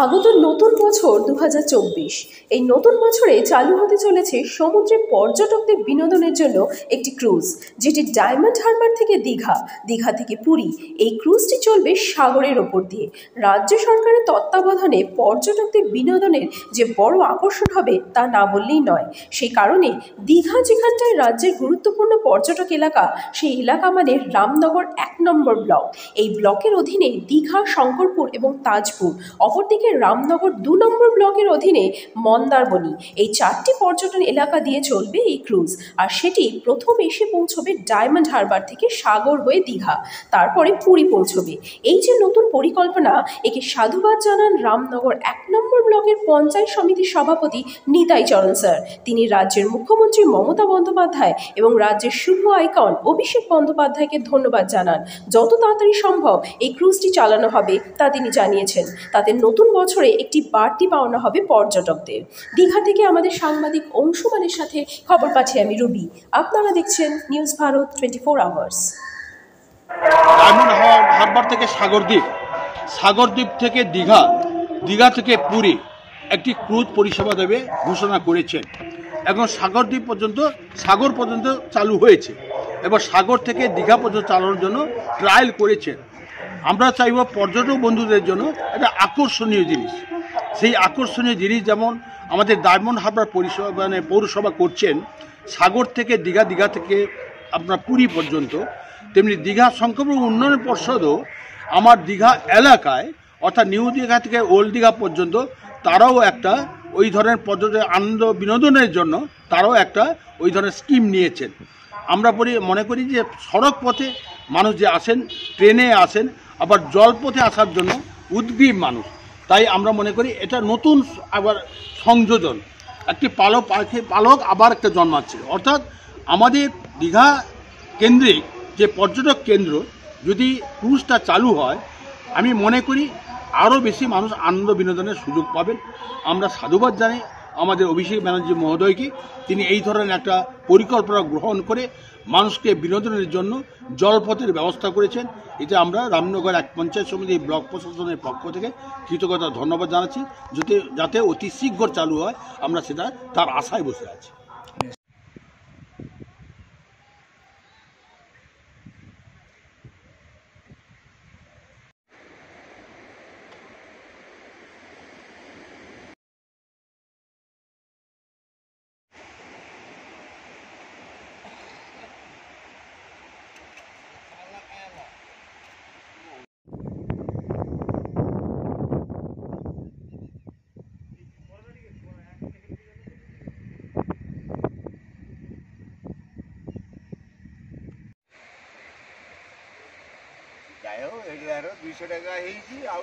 আগত নতুন বছর ২০২৪। এই নতুন বছরে চালু হতে চলেছে সমুদ্রে পর্যটকদের বিনোদনের জন্য একটি ক্রুজ, যেটি ডায়মন্ড হারবার থেকে দীঘা, দীঘা থেকে পুরী। এই ক্রুজটি চলবে সাগরের ওপর দিয়ে। রাজ্য সরকারের তত্ত্বাবধানে পর্যটকদের বিনোদনের যে বড় আকর্ষণ হবে তা না বললেই নয়। সেই কারণে দীঘা, যেখানটায় রাজ্যের গুরুত্বপূর্ণ পর্যটক এলাকা, সেই এলাকা মানে রামনগর ১ নম্বর ব্লক। এই ব্লকের অধীনে দীঘা, শঙ্করপুর এবং তাজপুর, অপরদিকে রামনগর ২ নম্বর ব্লকের অধীনে মন্দারমণি, এই ৪টি পর্যটন এলাকা দিয়ে চলবে এই ক্রুজ। আর সেটি প্রথম এসে পৌঁছবে ডায়মন্ড হারবার থেকে সাগর হয়ে দীঘা, তারপরে পুরী পৌঁছবে। এই যে নতুন পরিকল্পনা, একে সাধুবাদ জানান রামনগর ১ নম্বর ব্লকের পঞ্চায়েত সমিতির সভাপতি নিতাই চরণ স্যার। তিনি রাজ্যের মুখ্যমন্ত্রী মমতা বন্দ্যোপাধ্যায় এবং রাজ্যের শুভ আইকন অভিষেক বন্দ্যোপাধ্যায়কে ধন্যবাদ জানান। যত তাড়াতাড়ি সম্ভব এই ক্রুজটি চালানো হবে তা তিনি জানিয়েছেন। তাতে নতুন বছরে একটি বাড়তি পাওনা হবে পর্যটকদের। দীঘা থেকে আমাদের সাংবাদিক অংশুমানের সাথে খবর পাঠিয়ে আমি রুবি। আপনারা দেখছেন news Bharat 24 hours. Diamond Harbour থেকে সাগরদ্বীপ, সাগরদ্বীপ থেকে দীঘা, দীঘা থেকে পুরী একটি ক্রুজ পরিষেবা দেবে ঘোষণা করেছেন। এখন সাগরদ্বীপ পর্যন্ত, সাগর পর্যন্ত চালু হয়েছে। এবার সাগর থেকে দীঘা পর্যন্ত চালানোর জন্য ট্রায়াল করেছেন। আমরা চাইব পর্যটক বন্ধুদের জন্য একটা আকর্ষণীয় জিনিস। সেই আকর্ষণীয় জিনিস যেমন আমাদের ডায়মন্ড হারবার পরিষেবা মানে পৌরসভা করছেন সাগর থেকে দীঘা, দীঘা থেকে আপনার পুরী পর্যন্ত, তেমনি দীঘা শঙ্করপুর উন্নয়ন পর্ষদও আমার দীঘা এলাকায় অর্থাৎ নিউ দীঘা থেকে ওল্ড দীঘা পর্যন্ত তারাও একটা ওই ধরনের পর্যটন আনন্দ বিনোদনের জন্য তারাও একটা ওই ধরনের স্কিম নিয়েছেন। আমরা মনে করি যে সড়ক পথে মানুষ যে আসেন, ট্রেনে আসেন, আবার জলপথে আসার জন্য উদ্গ্রীব মানুষ, তাই আমরা মনে করি এটা নতুন আবার সংযোজন, একটি পালক আবার একটা জন্মাচ্ছে। অর্থাৎ আমাদের দীঘা কেন্দ্রিক যে পর্যটক কেন্দ্র যদি ক্রুজটা চালু হয়, আমি মনে করি আরও বেশি মানুষ আনন্দ বিনোদনের সুযোগ পাবেন। আমরা সাধুবাদ জানাই আমাদের অভিষেক ব্যানার্জি মহোদয়কে। তিনি এই ধরনের একটা পরিকল্পনা গ্রহণ করে মানুষকে বিনোদনের জন্য জলপথের ব্যবস্থা করেছেন। এটা আমরা রামনগর ১ পঞ্চায়েত সমিতি ব্লক প্রশাসনের পক্ষ থেকে কৃতজ্ঞতা ধন্যবাদ জানাচ্ছি। যাতে অতি শীঘ্র চালু হয়, আমরা সেটা তার আশায় বসে আছি। যাই হোক, ১১ ২০০ টাকা ହେଇଛି ଆଉ